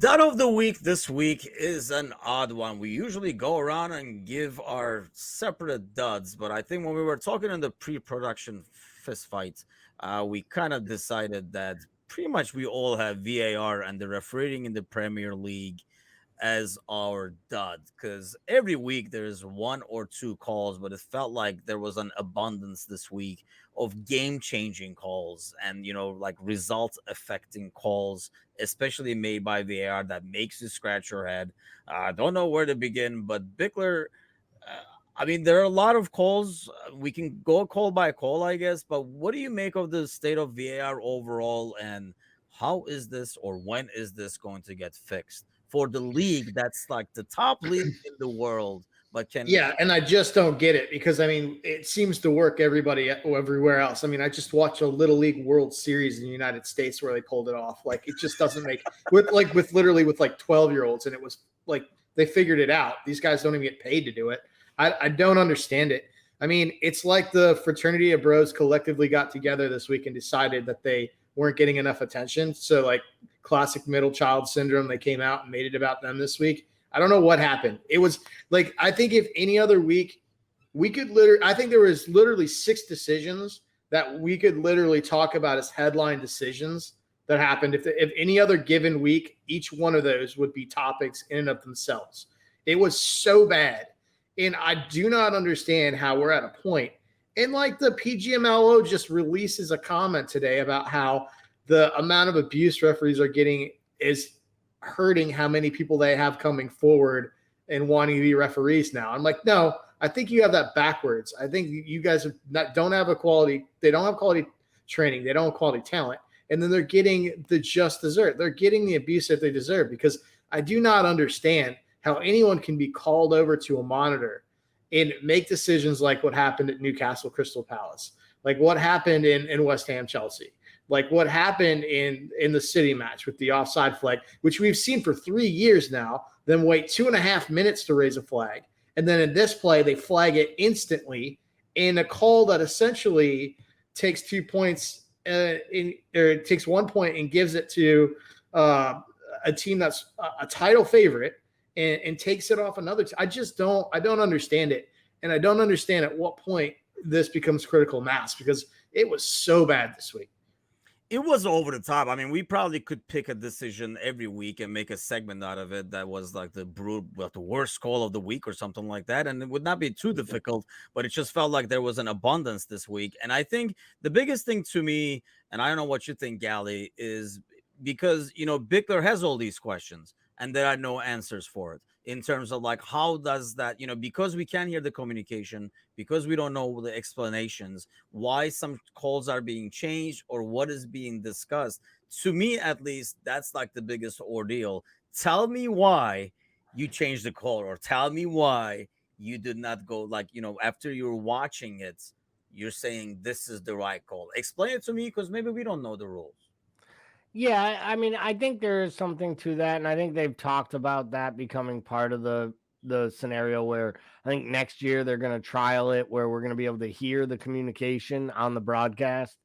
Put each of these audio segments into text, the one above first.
Dud of the week this week is an odd one. We usually go around and give our separate duds, but I think when we were talking in the pre-production fist fight, we kind of decided that pretty much we all have VAR and the refereeing in the Premier League as our dud because every week there's one or two calls, but it felt like there was an abundance this week of game changing calls and like result affecting calls, especially made by VAR that makes you scratch your head. I don't know where to begin, but Bickler. I mean, there are a lot of calls. We can go call by call, I guess. But what do you make of the state of VAR overall, and how is this or when is this going to get fixed for the league that's like the top league in the world? But can Yeah, and I just don't get it because I mean it seems to work everywhere else. I mean, I just watched a Little League World Series in the United States where they pulled it off. Like it just doesn't make with literally with like 12-year-olds, and it was like they figured it out. These guys don't even get paid to do it. I don't understand it. I mean, it's like the fraternity of bros collectively got together this week and decided that they weren't getting enough attention. So like classic middle child syndrome, they came out and made it about them this week. I don't know what happened. It was like, I think if any other week we could I think there was literally 6 decisions that we could literally talk about as headline decisions that happened. If any other given week, each one of those would be topics in and of themselves. It was so bad. And I do not understand how we're at a point. And like the PGMLO just releases a comment today about how the amount of abuse referees are getting is hurting how many people they have coming forward and wanting to be referees now. I'm like, no, I think you have that backwards. I think you guys don't have quality training. They don't have quality talent. And then they're getting the just desert. They're getting the abuse that they deserve because I do not understand how anyone can be called over to a monitor and make decisions like what happened at Newcastle Crystal Palace, like what happened in West Ham Chelsea, like what happened in the City match with the offside flag, which we've seen for 3 years now, then wait 2.5 minutes to raise a flag. And then in this play, they flag it instantly in a call that essentially takes 2 points, or it takes 1 point and gives it to a team that's a title favorite and takes it off another. I don't understand it. And I don't understand at what point this becomes critical mass because it was so bad this week. it was over the top. I mean, we probably could pick a decision every week and make a segment out of it that was like the worst call of the week or something like that, and it would not be too difficult. But it just felt like there was an abundance this week, and I think the biggest thing to me, and I don't know what you think, Gally, is because Bickler has all these questions and there are no answers for it in terms of like how does that because we can't hear the communication, because we don't know the explanations why some calls are being changed or what is being discussed. To me, at least, that's like the biggest ordeal. Tell me why you changed the call, or tell me why you did not go, like, after you're watching it, you're saying this is the right call. Explain it to me, because maybe we don't know the rules. Yeah, I mean, I think there is something to that, and I think they've talked about that becoming part of the scenario where I think next year they're going to trial it, where we're going to be able to hear the communication on the broadcast,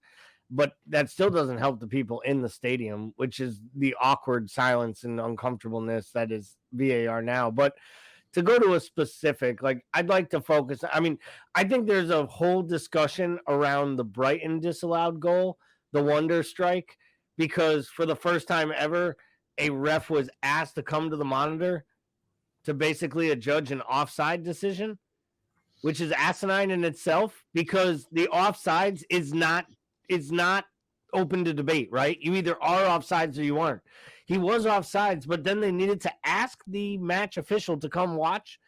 but that still doesn't help the people in the stadium, which is the awkward silence and uncomfortableness that is VAR now. But to go to a specific, like, I'd like to focus. I mean, I think there's a whole discussion around the Brighton disallowed goal, the wonder strike, because for the first time ever, a ref was asked to come to the monitor to basically adjudge an offside decision, which is asinine in itself, because the offsides is not open to debate, right? You either are offsides or you aren't. He was offsides, but then they needed to ask the match official to come watch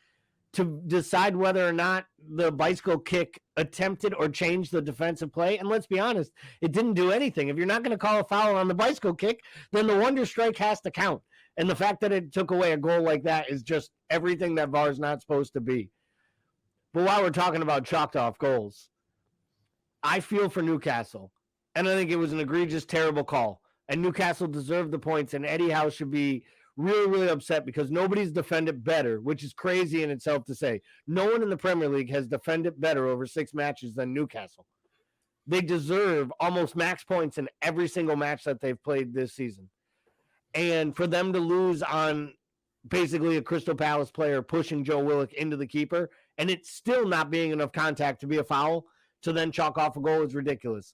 to decide whether or not the bicycle kick attempted or changed the defensive play. And let's be honest, it didn't do anything. If you're not going to call a foul on the bicycle kick, then the wonder strike has to count. And the fact that it took away a goal like that is just everything that VAR is not supposed to be. But while we're talking about chalked off goals, I feel for Newcastle. And I think it was an egregious, terrible call. And Newcastle deserved the points, and Eddie Howe should be really, really upset because nobody's defended better, which is crazy in itself to say. No one in the Premier League has defended better over 6 matches than Newcastle. They deserve almost max points in every single match that they've played this season. and for them to lose on basically a Crystal Palace player pushing Joe Willock into the keeper, and it's still not being enough contact to be a foul to then chalk off a goal is ridiculous.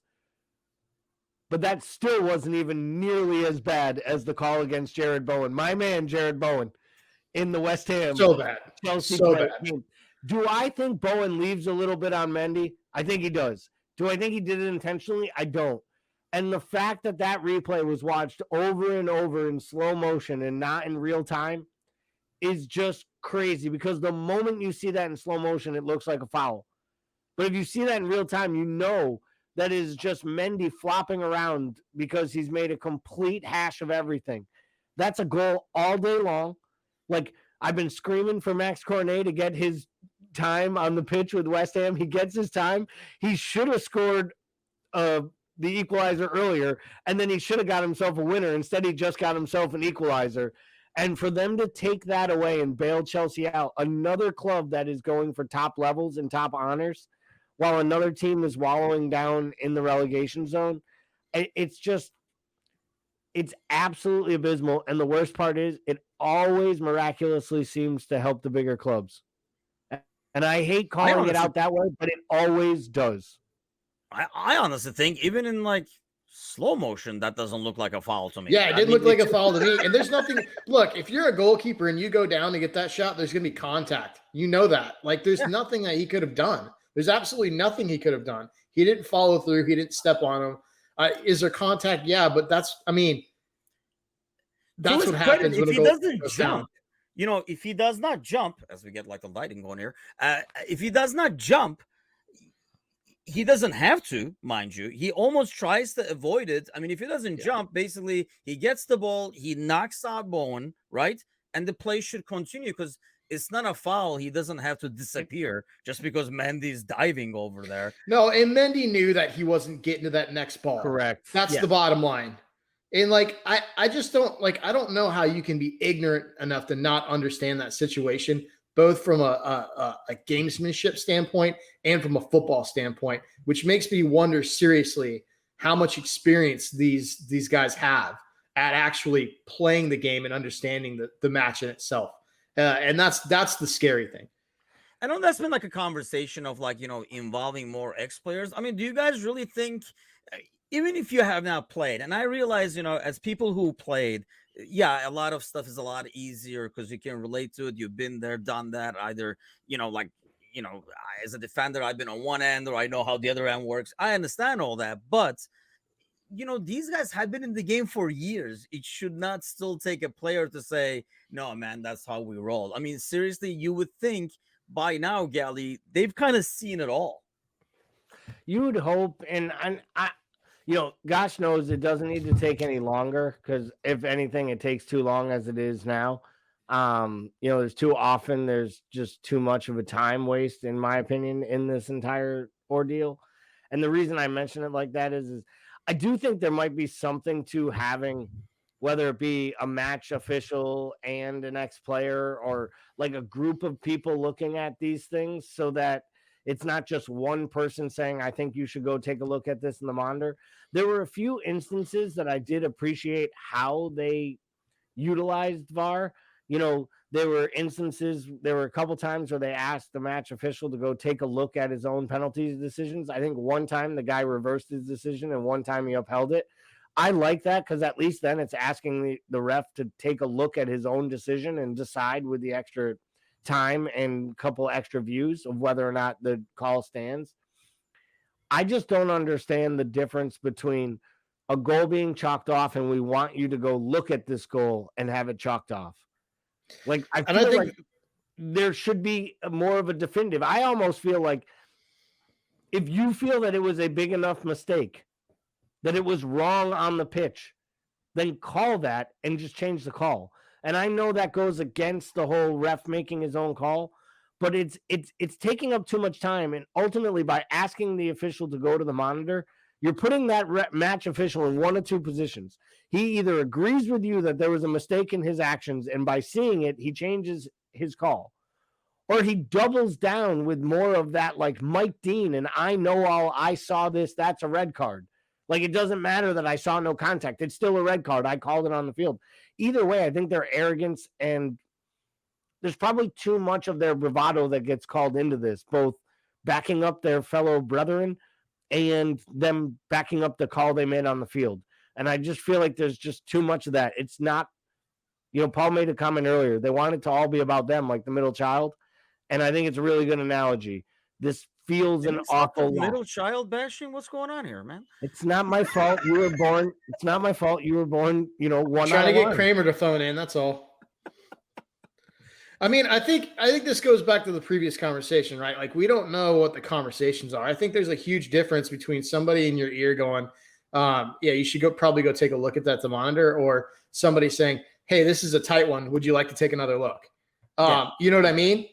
But that still wasn't even nearly as bad as the call against Jared Bowen. My man, Jared Bowen, in the West Ham. So bad. Chelsea So bad. game. Do I think Bowen leaves a little bit on Mendy? I think he does. Do I think he did it intentionally? I don't. And the fact that that replay was watched over and over in slow motion and not in real time is just crazy, because the moment you see that in slow motion, it looks like a foul. But if you see that in real time, you know that is just Mendy flopping around because he's made a complete hash of everything. That's a goal all day long. Like, I've been screaming for Max Cornet to get his time on the pitch with West Ham. He gets his time. He should have scored the equalizer earlier, and then he should have got himself a winner. Instead, he just got himself an equalizer. And for them to take that away and bail Chelsea out, another club that is going for top levels and top honors, while another team is wallowing down in the relegation zone, it's absolutely abysmal. And the worst part is it always miraculously seems to help the bigger clubs. And I hate calling it out that way, but it always does. I honestly think even in like slow motion, that doesn't look like a foul to me. Yeah, it didn't look like a foul to me. And there's nothing. Look, if you're a goalkeeper and you go down to get that shot, there's going to be contact. You know that. Like, there's nothing that he could have done. There's absolutely nothing he could have done. He didn't follow through. He didn't step on him. Is there contact? Yeah, but that's what happens when he doesn't jump. Down. You know, if he does not jump, as we get like the lighting going here, if he does not jump, he doesn't have to, mind you. He almost tries to avoid it. I mean, if he doesn't jump, basically he gets the ball, he knocks out Bowen, right? And the play should continue because it's not a foul. He doesn't have to disappear just because Mendy's diving over there. No, and Mendy knew that he wasn't getting to that next ball. Correct. That's the bottom line. And like, I just don't I don't know how you can be ignorant enough to not understand that situation, both from a gamesmanship standpoint and from a football standpoint, which makes me wonder seriously how much experience these guys have at actually playing the game and understanding the match in itself. And that's the scary thing. I know that's been like a conversation of like, you know, involving more ex-players. I mean, do you guys really think, even if you have now played, and I realize, you know, as people who played, yeah, a lot of stuff is a lot easier because you can relate to it. You've been there, done that. Either, you know, like, you know, as a defender, I've been on one end, or I know how the other end works. I understand all that, but you know, these guys have been in the game for years. It should not still take a player to say, no, man, that's how we roll. I mean, seriously, you would think by now, Gally, they've kind of seen it all. You would hope, and I you know, gosh knows it doesn't need to take any longer, because if anything, it takes too long as it is now. You know, there's just too much of a time waste, in my opinion, in this entire ordeal. And the reason I mention it like that is I do think there might be something to having, whether it be a match official and an ex-player, or like a group of people looking at these things, so that it's not just one person saying, I think you should go take a look at this in the monitor. There were a few instances that I did appreciate how they utilized VAR. You know, there were a couple times where they asked the match official to go take a look at his own penalties decisions. I think one time the guy reversed his decision and one time he upheld it. I like that, because at least then it's asking the ref to take a look at his own decision and decide with the extra time and a couple extra views of whether or not the call stands. I just don't understand the difference between a goal being chalked off and we want you to go look at this goal and have it chalked off. Like, I think like there should be more of a definitive. I almost feel like if you feel that it was a big enough mistake, that it was wrong on the pitch, then call that and just change the call. And I know that goes against the whole ref making his own call, but it's taking up too much time. And ultimately, by asking the official to go to the monitor, you're putting that match official in one of two positions. He either agrees with you that there was a mistake in his actions, and by seeing it, he changes his call, or he doubles down with more of that, like Mike Dean, and I know all, I saw this, that's a red card. Like, it doesn't matter that I saw no contact. It's still a red card. I called it on the field. Either way, I think their arrogance and there's probably too much of their bravado that gets called into this, both backing up their fellow brethren and them backing up the call they made on the field. And I just feel like there's just too much of that. It's not, Paul made a comment earlier. They want it to all be about them, like the middle child. And I think it's a really good analogy. This feels an awful lot. Middle child bashing. What's going on here, man? It's not my fault. You were born. It's not my fault. You were born, one. Trying to get Kramer to phone in. That's all. I mean, I think this goes back to the previous conversation, right? Like, we don't know what the conversations are. I think there's a huge difference between somebody in your ear going, yeah, you should probably go take a look at that to monitor, or somebody saying, hey, this is a tight one. Would you like to take another look? You know what I mean?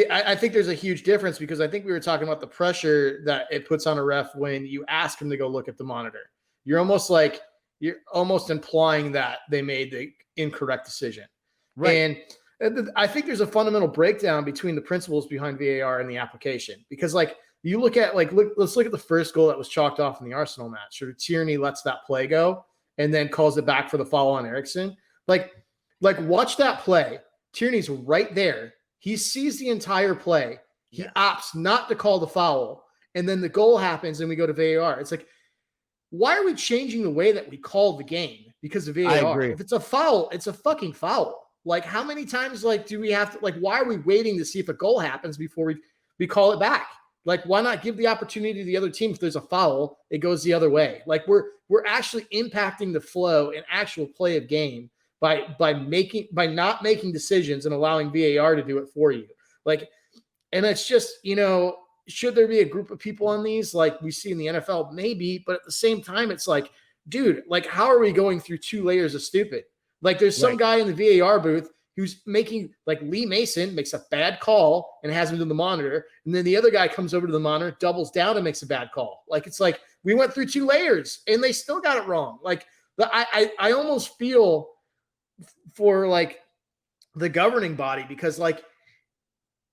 I think there's a huge difference, because I think we were talking about the pressure that it puts on a ref when you ask him to go look at the monitor. You're almost implying that they made the incorrect decision. Right. And I think there's a fundamental breakdown between the principles behind VAR and the application, because you look at let's look at the first goal that was chalked off in the Arsenal match. Sort of Tierney lets that play go and then calls it back for the foul on Eriksen. Like watch that play. Tierney's right there. He sees the entire play. He opts not to call the foul. And then the goal happens and we go to VAR. It's like, why are we changing the way that we call the game because of VAR? I agree. If it's a foul, it's a fucking foul. Like, how many times do we have to, why are we waiting to see if a goal happens before we call it back? Like, why not give the opportunity to the other team? If there's a foul, it goes the other way. Like, we're actually impacting the flow and actual play of game by not making decisions and allowing VAR to do it for you. And it's just, should there be a group of people on these like we see in the NFL? Maybe, but at the same time, it's like, dude, how are we going through 2 layers of stupid? There's some guy in the VAR booth who's making, Lee Mason makes a bad call and has him to the monitor, and then the other guy comes over to the monitor, doubles down and makes a bad call. It's like we went through 2 layers and they still got it wrong. I almost feel for the governing body, because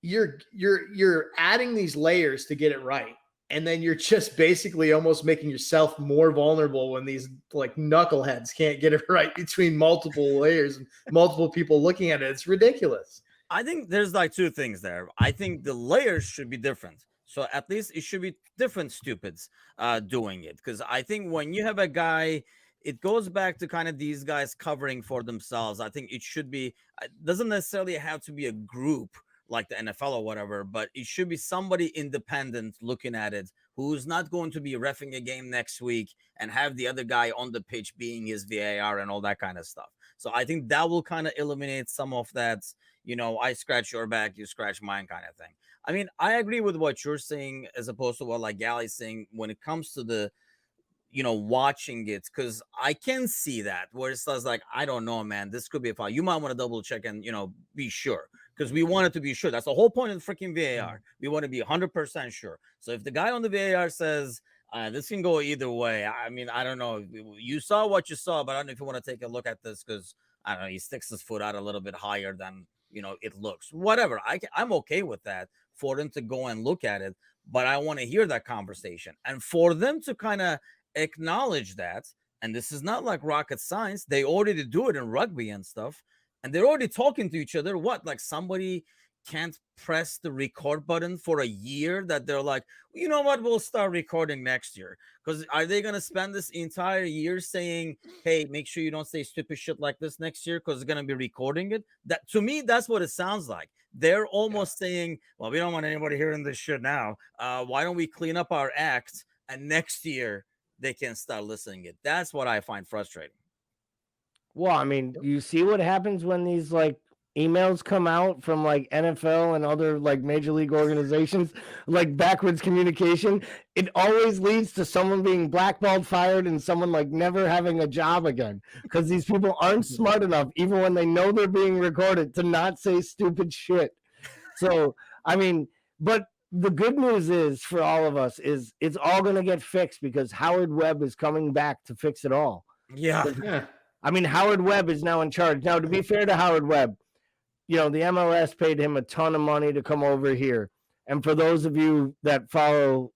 you're adding these layers to get it right. And then you're just basically almost making yourself more vulnerable when these knuckleheads can't get it right between multiple layers and multiple people looking at it. It's ridiculous. I think there's 2 things there. I think the layers should be different. So at least it should be different stupids doing it. Because I think when you have a guy, it goes back to kind of these guys covering for themselves. I think it should be, it doesn't necessarily have to be a group like the NFL or whatever, but it should be somebody independent looking at it, who's not going to be reffing a game next week and have the other guy on the pitch being his VAR and all that kind of stuff. So I think that will kind of eliminate some of that, I scratch your back, you scratch mine kind of thing. I mean, I agree with what you're saying as opposed to what Gally's saying when it comes to the, watching it, because I can see that where it says I don't know, man, this could be a foul. You might want to double check and, be sure, because we want it to be sure. That's the whole point of the freaking VAR. We want to be 100% sure. So if the guy on the VAR says this can go either way, I mean, I don't know. You saw what you saw, but I don't know if you want to take a look at this, because I don't know, he sticks his foot out a little bit higher than, it looks. Whatever. I'm okay with that for them to go and look at it, but I want to hear that conversation. And for them to kind of acknowledge that, and this is not like rocket science, they already do it in rugby and stuff, and they're already talking to each other. Somebody can't press the record button for a year, that they're like, you know what, we'll start recording next year. Because are they going to spend this entire year saying, hey, make sure you don't say stupid shit like this next year because it's going to be recording it? That, to me, that's what it sounds like. They're almost saying, well, we don't want anybody hearing this shit now. Why don't we clean up our act, and next year they can start listening it. That's what I find frustrating. Well, I mean, you see what happens when these emails come out from NFL and other major league organizations, backwards communication. It always leads to someone being blackballed, fired, and someone never having a job again, because these people aren't smart enough, even when they know they're being recorded, to not say stupid shit. So, I mean, but the good news is for all of us is it's all going to get fixed, because Howard Webb is coming back to fix it all. Yeah. I mean, Howard Webb is now in charge. Now, to be fair to Howard Webb, the MLS paid him a ton of money to come over here. And for those of you that follow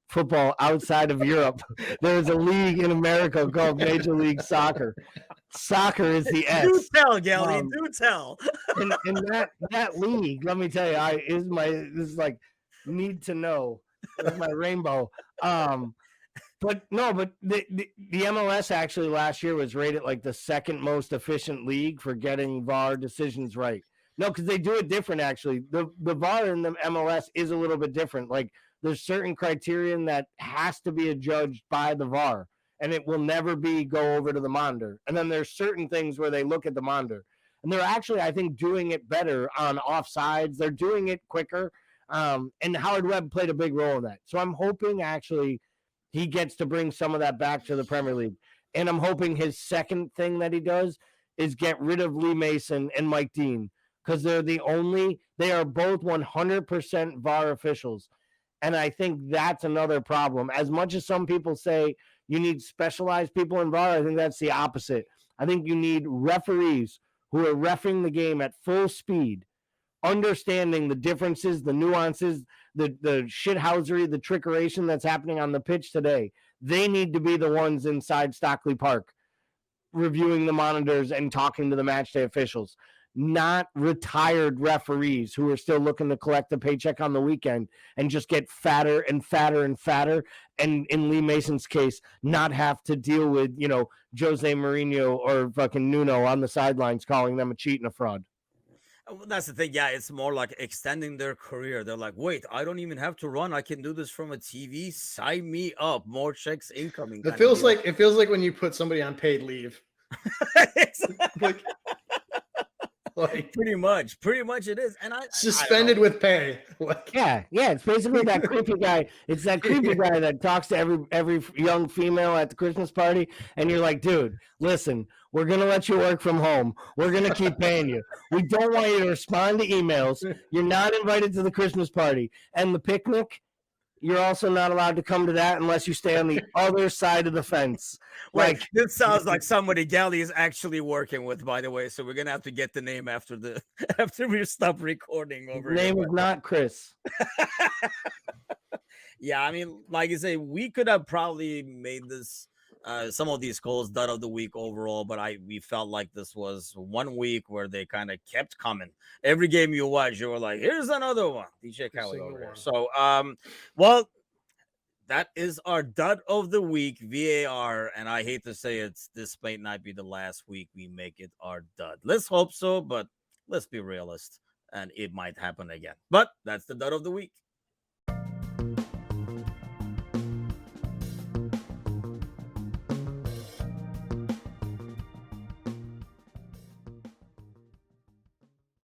football outside of Europe. There's a league in America called Major League Soccer. Soccer is the S. Do tell, Gelly. Do tell. And that league, let me tell you, this is like need to know. This is my rainbow. But the MLS actually last year was rated like the second most efficient league for getting VAR decisions right. No, because they do it different actually. The VAR in the MLS is a little bit different. Like there's certain criterion that has to be adjudged by the VAR, and it will never be go over to the monitor. And then there's certain things where they look at the monitor. And they're actually, I think, doing it better on offsides. They're doing it quicker. And Howard Webb played a big role in that. So I'm hoping actually he gets to bring some of that back to the Premier League. And I'm hoping his second thing that he does is get rid of Lee Mason and Mike Dean, because they are both 100% VAR officials. And I think that's another problem. As much as some people say you need specialized people in VAR, I think that's the opposite. I think you need referees who are reffing the game at full speed, understanding the differences, the nuances, the shithousery, the trickeration that's happening on the pitch today. They need to be the ones inside Stockley Park reviewing the monitors and talking to the matchday officials, not retired referees who are still looking to collect a paycheck on the weekend and just get fatter and fatter and fatter. And in Lee Mason's case, not have to deal with, Jose Mourinho or fucking Nuno on the sidelines calling them a cheat and a fraud. Well, that's the thing. Yeah, it's more like extending their career. They're like, wait, I don't even have to run. I can do this from a TV. Sign me up. More checks incoming. It feels like when you put somebody on paid leave. Like pretty much it is. And I suspended with pay. Yeah, it's basically that creepy guy. It's that creepy guy that talks to every young female at the Christmas party, and you're like, dude, listen, we're gonna let you work from home. We're gonna keep paying you. We don't want you to respond to emails. You're not invited to the Christmas party and the picnic. You're also not allowed to come to that unless you stay on the other side of the fence. Like this sounds like somebody Gally is actually working with, by the way. So we're gonna have to get the name after we stop recording. Over name is not Chris. Yeah, I mean, like you say, we could have probably made this some of these calls dud of the week overall, but we felt like this was 1 week where they kind of kept coming. Every game you watch, you were like, here's another one. DJ Kelly over here. So well, that is our dud of the week, VAR. And I hate to say this might not be the last week we make it our dud. Let's hope so, but let's be realist. And it might happen again. But that's the dud of the week.